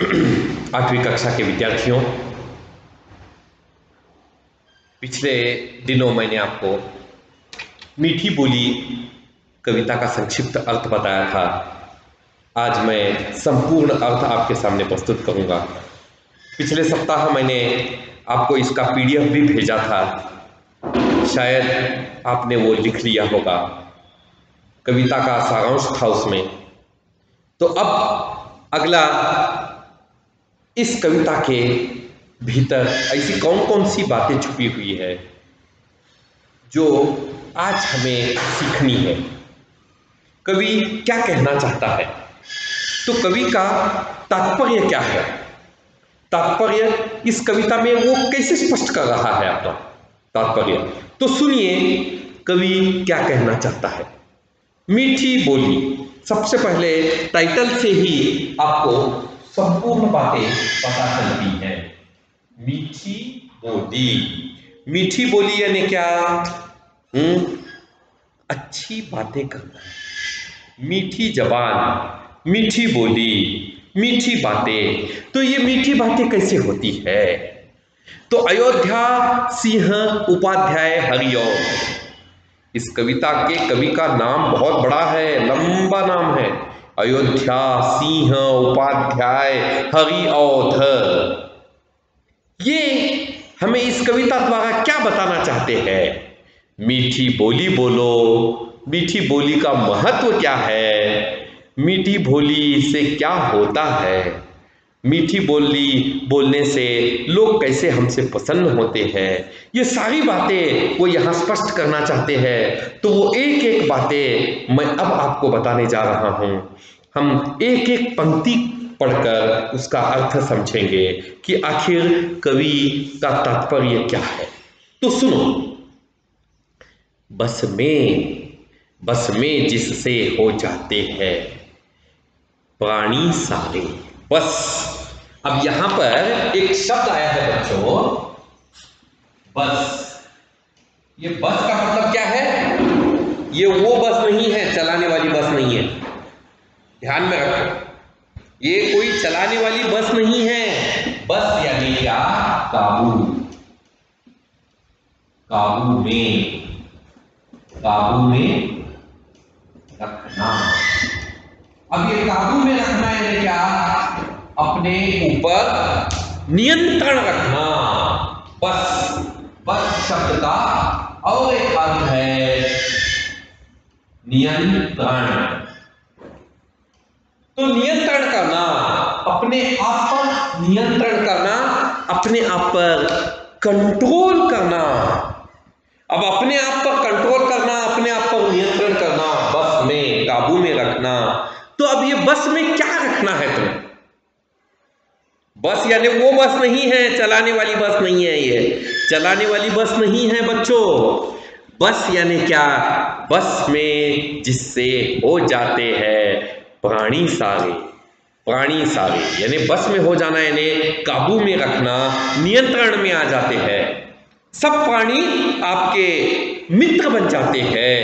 8वीं कक्षा के विद्यार्थियों, पिछले दिनों मैंने आपको मीठी बोली कविता का संक्षिप्त अर्थ बताया था। आज मैं संपूर्ण अर्थ आपके सामने प्रस्तुत करूंगा। पिछले सप्ताह मैंने आपको इसका PDF भी भेजा था, शायद आपने वो लिख लिया होगा। कविता का सारांश था उसमें। तो अब अगला, इस कविता के भीतर ऐसी कौन कौन सी बातें छुपी हुई है जो आज हमें सीखनी है। कवि क्या कहना चाहता है, तो कवि का तात्पर्य क्या है, तात्पर्य इस कविता में वो कैसे स्पष्ट कर रहा है आपका तात्पर्य। तो सुनिए कवि क्या कहना चाहता है। मीठी बोली, सबसे पहले टाइटल से ही आपको संपूर्ण बातें पता चलती हैं। मीठी बोली, मीठी बोली यानी क्या? अच्छी बातें करना, मीठी जबान, मीठी बोली, मीठी बातें। तो ये मीठी बातें कैसे होती है? तो अयोध्या सिंह उपाध्याय हरिओं, इस कविता के कवि का नाम बहुत बड़ा है, लंबा नाम है। अयोध्या सिंह उपाध्याय हरिऔध। ये हमें इस कविता द्वारा क्या बताना चाहते हैं? मीठी बोली बोलो, मीठी बोली का महत्व क्या है, मीठी बोली से क्या होता है, मीठी बोली बोलने से लोग कैसे हमसे प्रसन्न होते हैं, ये सारी बातें वो यहाँ स्पष्ट करना चाहते हैं। तो वो एक एक बातें मैं अब आपको बताने जा रहा हूँ। हम एक एक पंक्ति पढ़कर उसका अर्थ समझेंगे कि आखिर कवि का तात्पर्य क्या है। तो सुनो, बस में जिससे हो जाते हैं प्राणी सारे। बस, अब यहां पर एक शब्द आया है बच्चों, बस। ये बस का मतलब क्या है? ये वो बस नहीं है, चलाने वाली बस नहीं है, ध्यान में रखो। ये कोई चलाने वाली बस नहीं है। बस यानी क्या? काबू, काबू में रखना। अब ये काबू में रखना यानी क्या? अपने ऊपर नियंत्रण रखना। बस शब्द का और एक अर्थ है नियंत्रण। तो नियंत्रण करना, अपने आप पर नियंत्रण करना, अपने आप पर कंट्रोल करना। अब अपने आप पर कंट्रोल करना, अपने आप पर नियंत्रण करना, बस में, काबू में रखना। तो अब ये बस में क्या रखना है तुम्हें? बस यानी वो बस नहीं है, चलाने वाली बस नहीं है, ये चलाने वाली बस नहीं है बच्चों। बस यानी क्या? बस में जिससे हो जाते हैं प्राणी सारे। प्राणी सारे यानी बस में हो जाना, यानी काबू में रखना, नियंत्रण में आ जाते हैं। सब प्राणी आपके मित्र बन जाते हैं,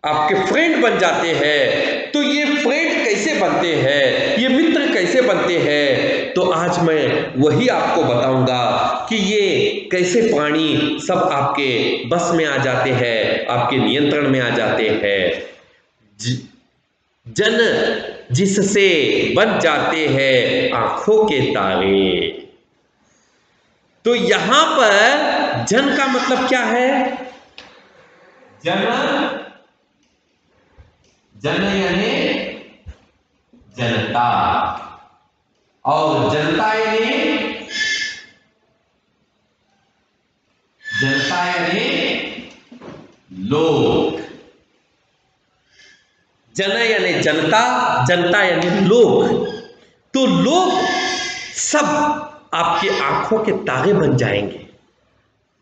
आपके फ्रेंड बन जाते हैं। तो ये फ्रेंड कैसे बनते हैं, ये मित्र कैसे बनते हैं? तो आज मैं वही आपको बताऊंगा कि ये कैसे प्राणी सब आपके बस में आ जाते हैं, आपके नियंत्रण में आ जाते हैं। जन जिससे बन जाते हैं आंखों के तारे। तो यहां पर जन का मतलब क्या है? जन यानी जनता, और जनता यानी लोग। जन यानी जनता, जनता यानी लोग। तो लोग सब आपकी आंखों के तारे बन जाएंगे,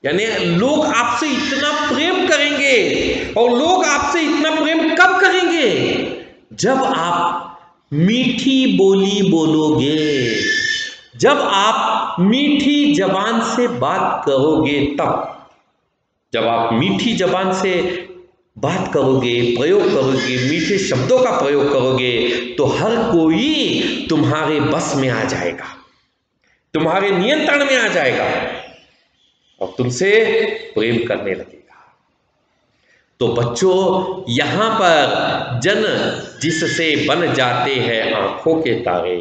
यानी लोग आपसे इतना प्रेम करेंगे। और लोग आपसे इतना प्रेम कब करेंगे? जब आप मीठी बोली बोलोगे, जब आप मीठी जबान से बात करोगे, तब। जब आप मीठी जबान से बात करोगे, प्रयोग करोगे, मीठे शब्दों का प्रयोग करोगे तो हर कोई तुम्हारे बस में आ जाएगा, तुम्हारे नियंत्रण में आ जाएगा और तुमसे प्रेम करने लगेगा। तो बच्चों, यहां पर जन जिससे बन जाते हैं आंखों के तारे।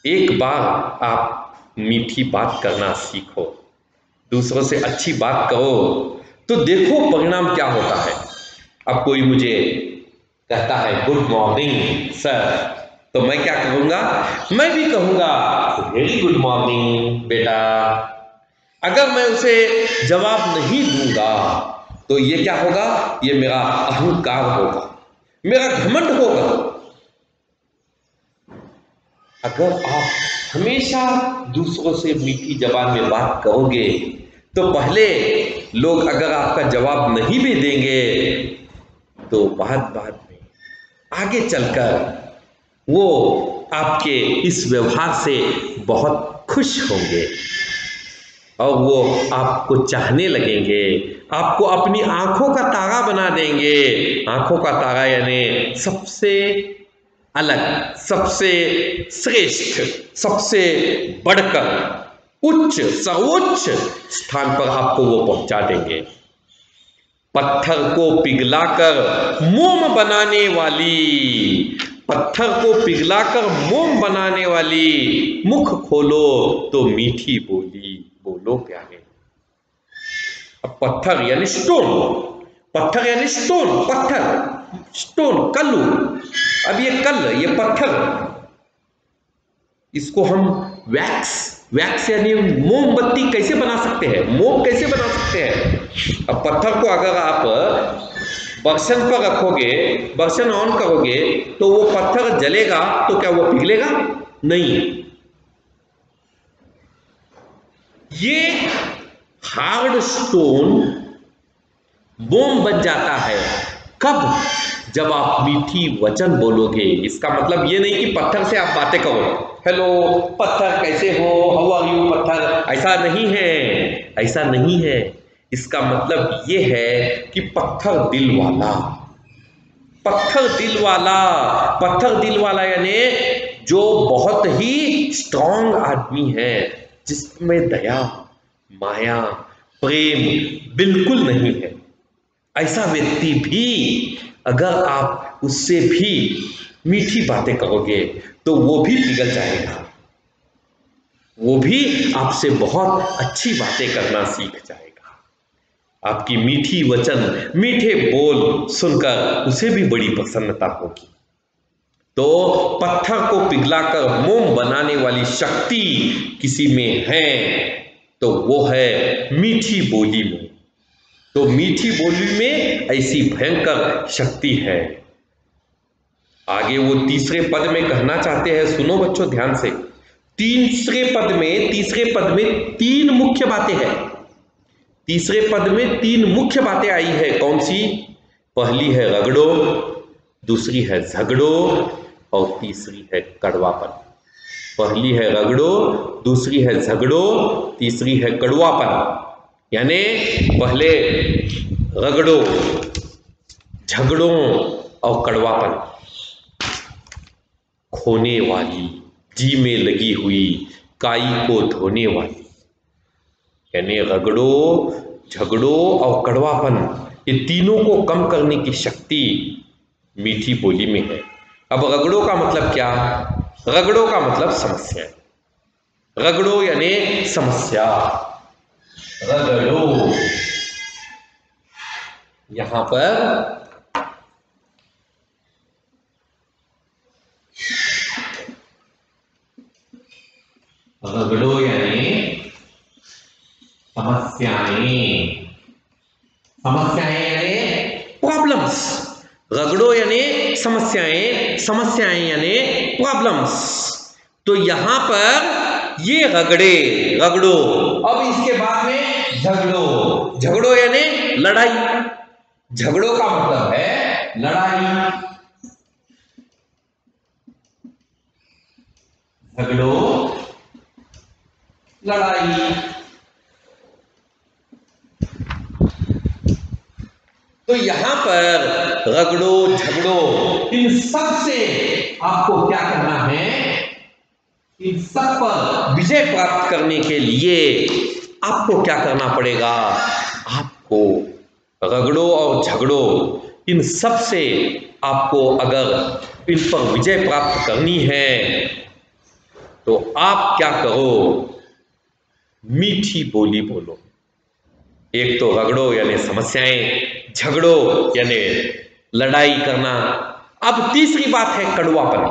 एक बार आप मीठी बात करना सीखो, दूसरों से अच्छी बात करो तो देखो परिणाम क्या होता है। अब कोई मुझे कहता है गुड मॉर्निंग सर, तो मैं क्या कहूँगा? मैं भी कहूँगा वेरी गुड मॉर्निंग बेटा। अगर मैं उसे जवाब नहीं दूंगा तो ये क्या होगा? ये मेरा अहंकार होगा, मेरा घमंड होगा। अगर आप हमेशा दूसरों से मीठी जबान में बात करोगे तो पहले लोग अगर आपका जवाब नहीं भी देंगे तो बाद में आगे चलकर वो आपके इस व्यवहार से बहुत खुश होंगे और वो आपको चाहने लगेंगे, आपको अपनी आंखों का तारा बना देंगे। आंखों का तारा यानी सबसे अलग, सबसे श्रेष्ठ, सबसे बढ़कर उच्च, सर्वोच्च स्थान पर आपको वो पहुंचा देंगे। पत्थर को पिघलाकर मोम बनाने वाली, पत्थर को पिघलाकर मोम बनाने वाली, मुख खोलो तो मीठी बोली बोलो प्यारे। अब पत्थर यानी स्टोन, पत्थर यानी स्टोन, पत्थर, स्टोन, कल्लू। अब ये कल, ये पत्थर, इसको हम वैक्स यानी मोमबत्ती कैसे बना सकते हैं, मोम कैसे बना सकते हैं। अब पत्थर को अगर आप बर्तन पर रखोगे, बर्तन ऑन करोगे तो वो पत्थर जलेगा तो क्या वो पिघलेगा? नहीं। ये हार्ड स्टोन मोम बन जाता है कब? जब आप मीठी वचन बोलोगे। इसका मतलब ये नहीं कि पत्थर से आप बातें करो, हेलो पत्थर कैसे हो, हाउ आर यू पत्थर, ऐसा नहीं है, ऐसा नहीं है। इसका मतलब ये है कि पत्थर दिल वाला, पत्थर दिल वाला, पत्थर दिल वाला यानी जो बहुत ही स्ट्रांग आदमी है, जिसमें दया, माया, प्रेम बिल्कुल नहीं है। ऐसा व्यक्ति भी अगर आप उससे भी मीठी बातें करोगे तो वो भी पिघल जाएगा, वो भी आपसे बहुत अच्छी बातें करना सीख जाएगा। आपकी मीठी वचन, मीठे बोल सुनकर उसे भी बड़ी प्रसन्नता होगी। तो पत्थर को पिघलाकर मोम बनाने वाली शक्ति किसी में है तो वो है मीठी बोली में। तो मीठी बोली में ऐसी भयंकर शक्ति है। आगे वो तीसरे पद में कहना चाहते हैं, सुनो बच्चों ध्यान से। तीसरे पद में तीन मुख्य बातें हैं। तीसरे पद में तीन मुख्य बातें आई है। कौन सी? पहली है रगड़ो, दूसरी है झगड़ो और तीसरी है कड़वापन। पहली है रगड़ो, दूसरी है झगड़ो, तीसरी है कड़वापन। यानी पहले रगड़ो, झगड़ों और कड़वापन, खोने वाली, जी में लगी हुई काई को धोने वाली। यानी रगड़ो, झगड़ो और कड़वापन, ये तीनों को कम करने की शक्ति मीठी बोली में है। अब रगड़ो का मतलब क्या? रगड़ो का मतलब समस्या। रगड़ो यानी समस्या, रगड़ो। यहां पर रगड़ो यानी समस्याएं, समस्याएं यानी प्रॉब्लम्स। रगड़ो यानी समस्याएं, समस्याएं यानी प्रॉब्लम्स। तो यहां पर ये रगड़े, रगड़ो। अब इसके बाद में झगड़ो, झगड़ो यानी लड़ाई। झगड़ों का मतलब है लड़ाई, झगड़ो, लड़ाई। तो यहां पर रगड़ो झगड़ो, इन सब से आपको क्या करना है, इन सब पर विजय प्राप्त करने के लिए आपको क्या करना पड़ेगा, आपको रगड़ो और झगड़ो, इन सब से आपको अगर इन पर विजय प्राप्त करनी है तो आप क्या करो, मीठी बोली बोलो। एक तो रगड़ो यानी समस्याएं, झगड़ो यानी लड़ाई करना। अब तीसरी बात है कड़वापन।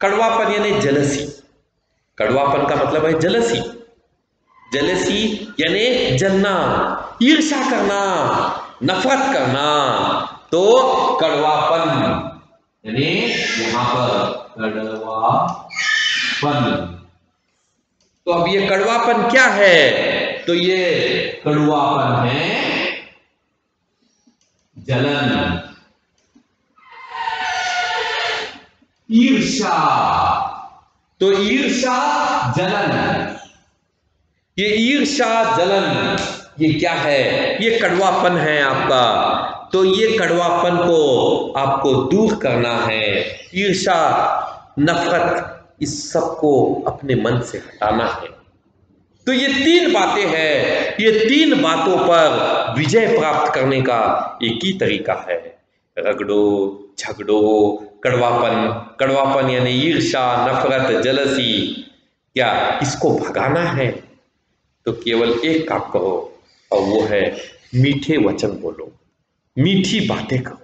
कड़वापन यानी जलसी। कड़वापन का मतलब है जलसी। जलसी यानी जलना, ईर्ष्या करना, नफरत करना। तो कड़वापन यानी यहां पर कड़वापन। तो अब ये कड़वापन क्या है, तो ये कड़वापन है जलन, ईर्ष्या। तो ईर्ष्या जलन, ये ईर्ष्या जलन ये क्या है, ये कड़वापन है आपका। तो ये कड़वापन को आपको दूर करना है, ईर्ष्या नफरत इस सब को अपने मन से हटाना है। तो ये तीन बातें हैं, ये तीन बातों पर विजय प्राप्त करने का एक ही तरीका है, रगड़ो झगड़ो कड़वापन। कड़वापन यानी ईर्ष्या नफरत जलसी, क्या इसको भगाना है तो केवल एक काम करो और वो है मीठे वचन बोलो, मीठी बातें करो।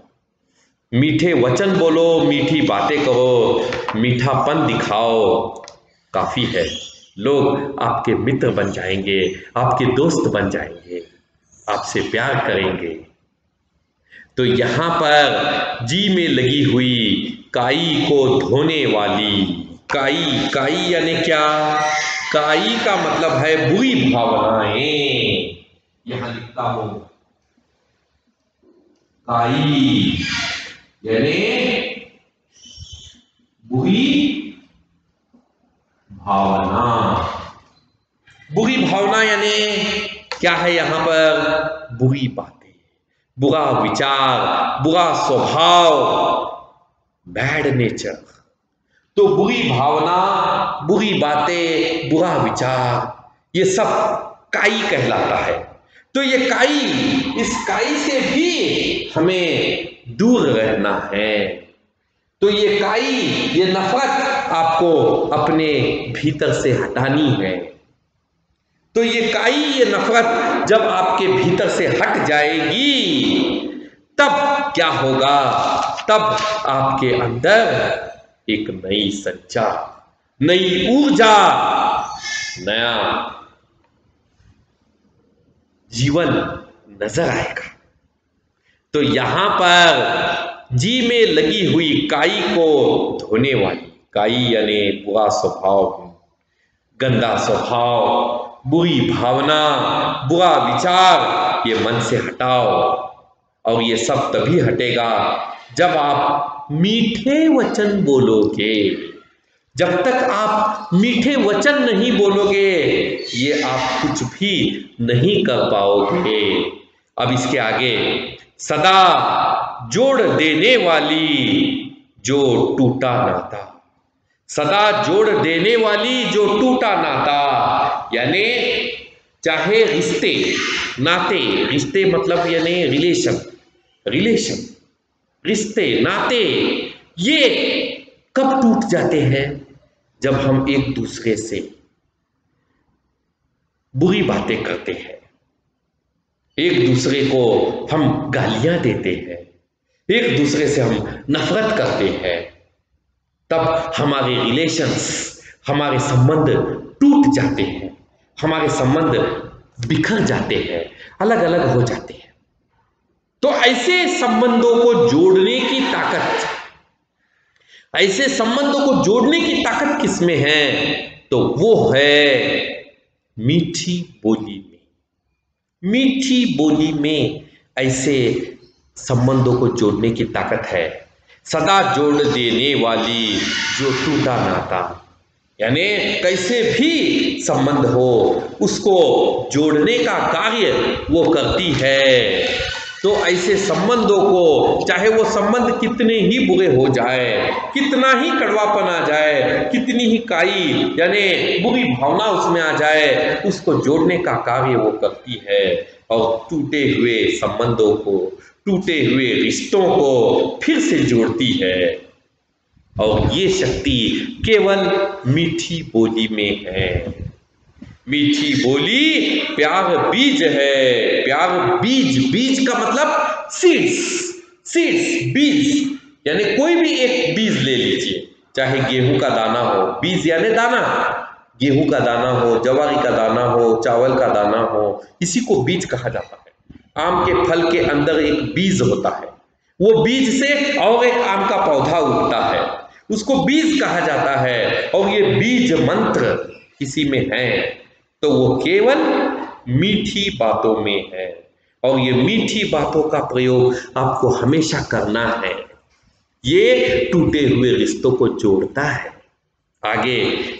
मीठे वचन बोलो, मीठी बातें करो, मीठापन दिखाओ, काफी है। लोग आपके मित्र बन जाएंगे, आपके दोस्त बन जाएंगे, आपसे प्यार करेंगे। तो यहां पर जी में लगी हुई काई को धोने वाली, काई, काई यानी क्या, काई का मतलब है बुरी भावनाएं। यहां लिखता हूं काई यानी बुरी भावना। बुरी भावना यानी क्या है, यहां पर बुरी बातें, बुरा विचार, बुरा स्वभाव, बैड नेचर। तो बुरी भावना, बुरी बातें, बुरा विचार, ये सब काई कहलाता है। तो ये काई, इस काई से भी हमें दूर रहना है। तो ये काई, ये नफरत आपको अपने भीतर से हटानी है। तो ये काई, ये नफरत जब आपके भीतर से हट जाएगी तब क्या होगा, तब आपके अंदर एक नई संचार, नई ऊर्जा, नया जीवन नजर आएगा। तो यहां पर जी में लगी हुई काई को धोने वाली, काई यानी बुरा स्वभाव, गंदा स्वभाव, बुरी भावना, बुरा विचार, ये मन से हटाओ। और ये सब तभी हटेगा जब आप मीठे वचन बोलोगे। जब तक आप मीठे वचन नहीं बोलोगे ये आप कुछ भी नहीं कर पाओगे। अब इसके आगे, सदा जोड़ देने वाली जो टूटा नाता, सदा जोड़ देने वाली जो टूटा नाता, यानी चाहे रिश्ते नाते, रिश्ते मतलब यानी रिलेशन, रिलेशन रिश्ते नाते, ये कब टूट जाते हैं, जब हम एक दूसरे से बुरी बातें करते हैं, एक दूसरे को हम गालियां देते हैं, एक दूसरे से हम नफरत करते हैं, तब हमारे रिलेशंस, हमारे संबंध टूट जाते हैं, हमारे संबंध बिखर जाते हैं, अलग अलग हो जाते हैं। तो ऐसे संबंधों को जोड़ने की ताकत, ऐसे संबंधों को जोड़ने की ताकत किसमें है, तो वो है मीठी बोली में। मीठी बोली में ऐसे संबंधों को जोड़ने की ताकत है। सदा जोड़ देने वाली जो टूटा नाता, यानी कैसे भी संबंध हो उसको जोड़ने का कार्य वो करती है। तो ऐसे संबंधों को, चाहे वो संबंध कितने ही बुरे हो जाए, कितना ही कड़वापन आ जाए, कितनी ही काई यानी बुरी भावना उसमें आ जाए, उसको जोड़ने का कार्य वो करती है और टूटे हुए संबंधों को, टूटे हुए रिश्तों को फिर से जोड़ती है। और ये शक्ति केवल मीठी बोली में है। मीठी बोली प्यार बीज है। प्यार बीज, बीज का मतलब सीड्स, सीड्स बीज, यानी कोई भी एक बीज ले लीजिए, चाहे गेहूं का दाना हो, बीज यानी दाना, गेहूं का दाना हो, जवारी का दाना हो, चावल का दाना हो, इसी को बीज कहा जाता है। आम के फल के अंदर एक बीज होता है, वो बीज से और एक आम का पौधा उगता है, उसको बीज कहा जाता है। और ये बीज मंत्र किसी में है तो वो केवल मीठी बातों में है। और ये मीठी बातों का प्रयोग आपको हमेशा करना है। ये टूटे हुए रिश्तों को जोड़ता है। आगे,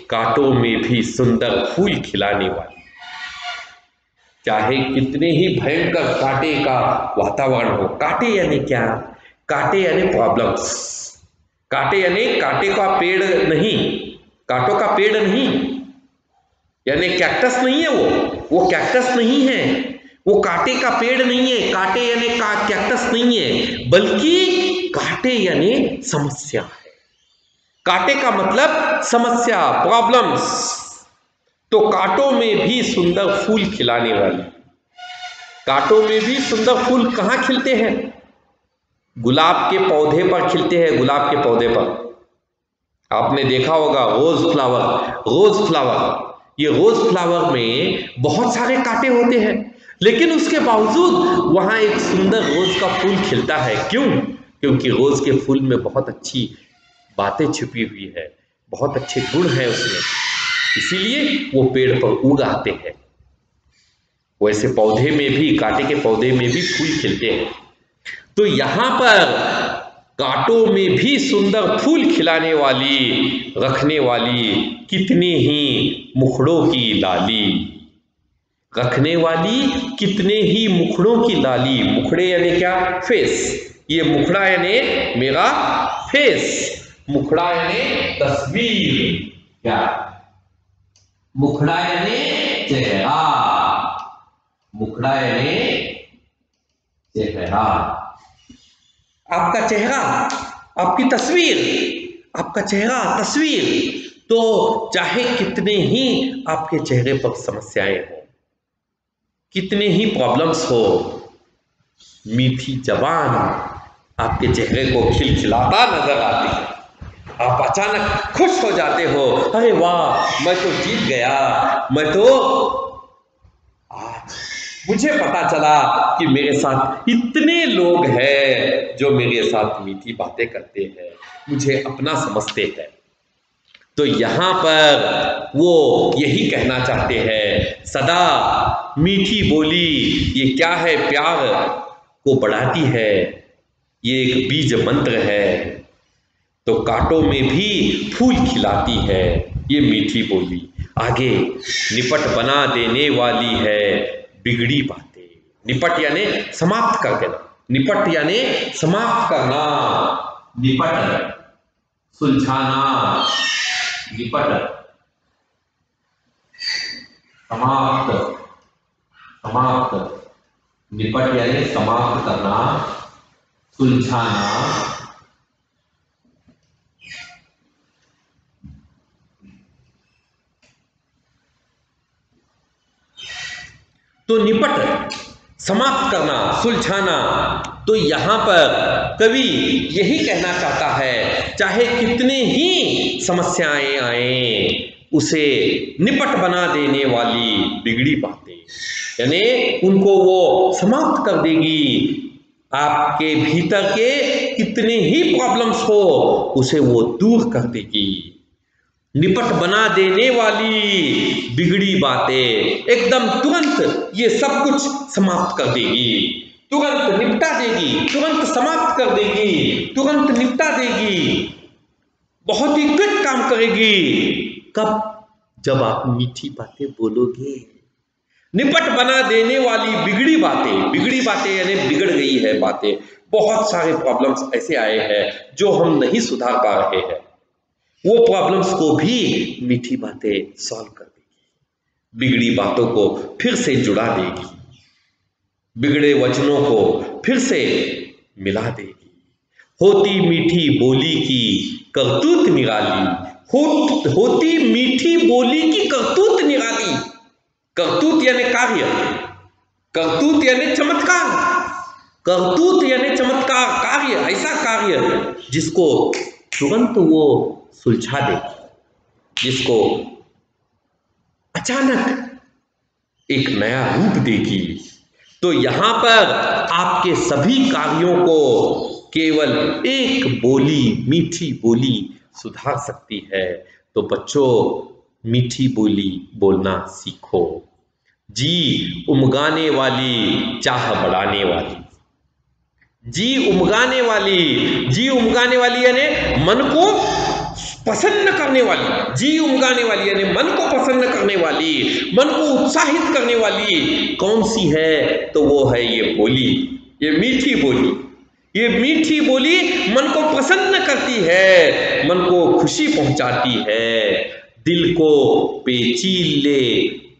कांटों में भी सुंदर फूल खिलाने वाली, चाहे कितने ही भयंकर कांटे का वातावरण हो। कांटे यानी क्या? कांटे यानी प्रॉब्लम्स। कांटे यानी कांटे का पेड़ नहीं, कांटों का पेड़ नहीं, यानी कैक्टस नहीं है वो कैक्टस नहीं है, वो कांटे का पेड़ नहीं है। कांटे यानी कैक्टस नहीं है, बल्कि कांटे यानी समस्या है। कांटे का मतलब समस्या, प्रॉब्लम्स। तो कांटों में भी सुंदर फूल खिलाने वाली, कांटों में भी सुंदर फूल कहाँ खिलते हैं? गुलाब के पौधे पर खिलते हैं। गुलाब के पौधे पर आपने देखा होगा रोज फ्लावर, रोज फ्लावर। ये रोज फ्लावर में बहुत सारे कांटे होते हैं, लेकिन उसके बावजूद वहां एक सुंदर रोज का फूल खिलता है। क्यों? क्योंकि रोज के फूल में बहुत अच्छी बातें छुपी हुई है, बहुत अच्छे गुण है उसमें, इसीलिए वो पेड़ पर उग आते हैं। वैसे पौधे में भी, कांटे के पौधे में भी फूल खिलते हैं। तो यहां पर कांटों में भी सुंदर फूल खिलाने वाली, रखने वाली कितने ही मुखड़ों की लाली, रखने वाली कितने ही मुखड़ों की लाली। मुखड़े यानी क्या? फेस। ये मुखड़ा यानी मेरा फेस, मुखड़ा यानी तस्वीर, क्या? मुखड़ा यानी चेहरा, मुखड़ा यानी चेहरा। आपका चेहरा, आपकी तस्वीर, आपका चेहरा तस्वीर। तो चाहे कितने ही आपके चेहरे पर समस्याएं हो, कितने ही प्रॉब्लम्स हो, मीठी जबान आपके चेहरे को खिलखिलाता नजर आती है। आप अचानक खुश हो जाते हो, अरे वाह, मैं तो जीत गया, मैं तो आज मुझे पता चला कि मेरे साथ इतने लोग हैं जो मेरे साथ मीठी बातें करते हैं, मुझे अपना समझते हैं। तो यहाँ पर वो यही कहना चाहते हैं, सदा मीठी बोली ये क्या है? प्यार को बढ़ाती है, ये एक बीज मंत्र है। तो कांटों में भी फूल खिलाती है ये मीठी बोली। आगे, निपट बना देने वाली है बिगड़ी बातें। निपट यानी समाप्त कर देना, निपट यानी समाप्त करना, निपट सुलझाना, निपट समाप्त, समाप्त, निपट यानी समाप्त करना, सुलझाना, तो निपट समाप्त करना, सुलझाना। तो यहां पर कवि यही कहना चाहता है, चाहे कितने ही समस्याएं आए, उसे निपट बना देने वाली बिगड़ी बातें, यानी उनको वो समाप्त कर देगी। आपके भीतर के कितने ही प्रॉब्लम्स हो, उसे वो दूर कर देगी। निपट बना देने वाली बिगड़ी बातें, एकदम तुरंत ये सब कुछ समाप्त कर देगी, तुरंत निपटा देगी, तुरंत समाप्त कर देगी, तुरंत निपटा देगी, बहुत ही क्विक काम करेगी। कब? जब आप मीठी बातें बोलोगे, निपट बना देने वाली बिगड़ी बातें यानी बिगड़ गई है बातें। बहुत सारे प्रॉब्लम्स ऐसे आए हैं जो हम नहीं सुधार पा रहे हैं, वो प्रॉब्लम्स को भी मीठी बातें सॉल्व कर देगी, बिगड़ी बातों को फिर से जुड़ा देगी, बिगड़े वचनों को फिर से मिला देगी। होती मीठी बोली की करतूत निराली, होती मीठी बोली की करतूत निराली। करतूत यानी कार्य, करतूत यानी चमत्कार, करतूत यानी चमत्कार, कार्य, ऐसा कार्य जिसको तुरंत वो सुलझा दे, जिसको अचानक एक नया रूप देगी। तो यहां पर आपके सभी कार्यों को केवल एक बोली, मीठी बोली सुधार सकती है। तो बच्चों, मीठी बोली बोलना सीखो। जी उमगाने वाली, चाह बढ़ाने वाली, जी उमगाने वाली यानी मन को प्रसन्न करने वाली, जी उमगाने वाली यानी मन को प्रसन्न करने वाली, मन को उत्साहित करने वाली कौन सी है? तो वो है ये बोली, ये मीठी बोली। ये मीठी बोली मन को प्रसन्न करती है, मन को खुशी पहुंचाती है, दिल को पेचीले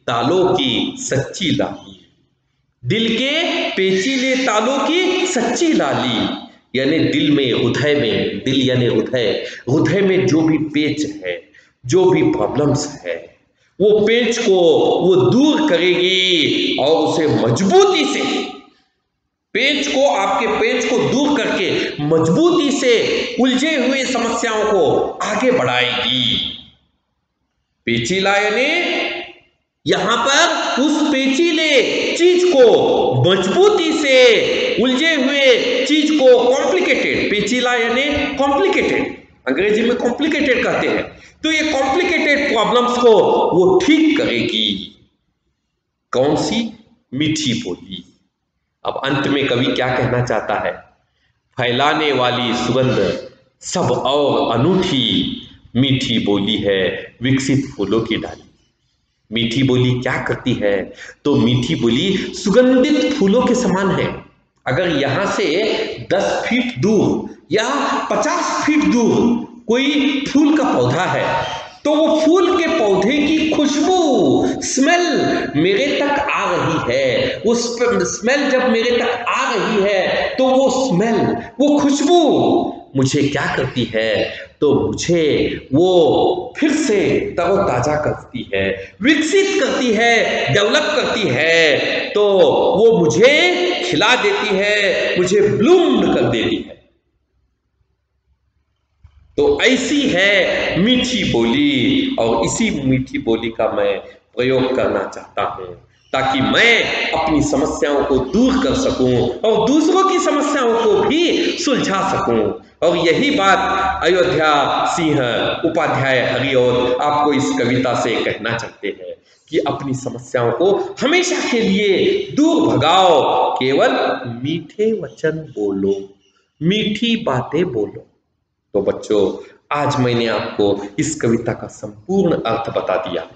तालों की सच्ची लाली, दिल के पेचीले तालों की सच्ची लाली यानी दिल में, हृदय में, दिल यानी हृदय, हृदय में जो भी पेच है, जो भी प्रॉब्लम्स है, वो पेच को वो दूर करेगी और उसे मजबूती से, पेच को, आपके पेच को दूर करके मजबूती से उलझे हुए समस्याओं को आगे बढ़ाएगी। पेचीला यानी यहां पर उस पेचीले चीज को मजबूती से, उलझे हुए चीज को, कॉम्प्लिकेटेड, पेचीला यानी कॉम्प्लिकेटेड, अंग्रेजी में कॉम्प्लिकेटेड कहते हैं। तो ये कॉम्प्लिकेटेड प्रॉब्लम्स को वो ठीक करेगी। कौन सी? मीठी बोली। अब अंत में कवि क्या कहना चाहता है? फैलाने वाली सुगंध सब और अनूठी, मीठी बोली है विकसित फूलों की डाली। मीठी बोली क्या करती है? तो मीठी बोली सुगंधित फूलों के समान है। अगर यहां से 10 फीट दूर या 50 फीट दूर कोई फूल का पौधा है, तो वो फूल के पौधे की खुशबू, स्मेल मेरे तक आ रही है। वो स्मेल जब मेरे तक आ रही है तो वो स्मेल, वो खुशबू मुझे क्या करती है? तो मुझे वो फिर से तरोताजा करती है, विकसित करती है, डेवलप करती है। तो वो मुझे खिला देती है, मुझे ब्लूम कर देती है। तो ऐसी है मीठी बोली, और इसी मीठी बोली का मैं प्रयोग करना चाहता हूं ताकि मैं अपनी समस्याओं को दूर कर सकूं और दूसरों की समस्याओं को भी सुलझा सकूं। और यही बात अयोध्या सिंह उपाध्याय हरिऔध आपको इस कविता से कहना चाहते हैं कि अपनी समस्याओं को हमेशा के लिए दूर भगाओ, केवल मीठे वचन बोलो, मीठी बातें बोलो। तो बच्चों, आज मैंने आपको इस कविता का संपूर्ण अर्थ बता दिया।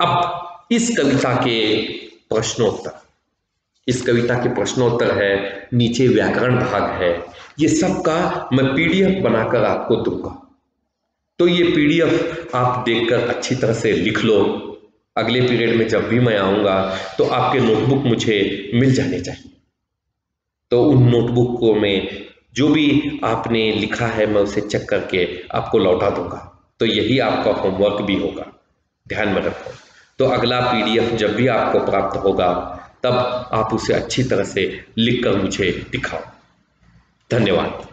अब इस कविता के प्रश्नोत्तर, इस कविता के प्रश्नोत्तर है, नीचे व्याकरण भाग है, ये सब का मैं पीडीएफ बनाकर आपको दूंगा। तो ये पीडीएफ आप देखकर अच्छी तरह से लिख लो। अगले पीरियड में जब भी मैं आऊँगा तो आपके नोटबुक मुझे मिल जाने चाहिए। तो उन नोटबुक को मैं जो भी आपने लिखा है मैं उसे चेक करके आपको लौटा दूंगा। तो यही आपका होमवर्क भी होगा, ध्यान में रखो। तो अगला पीडीएफ जब भी आपको प्राप्त होगा तब आप उसे अच्छी तरह से लिखकर मुझे दिखाओ। धन्यवाद।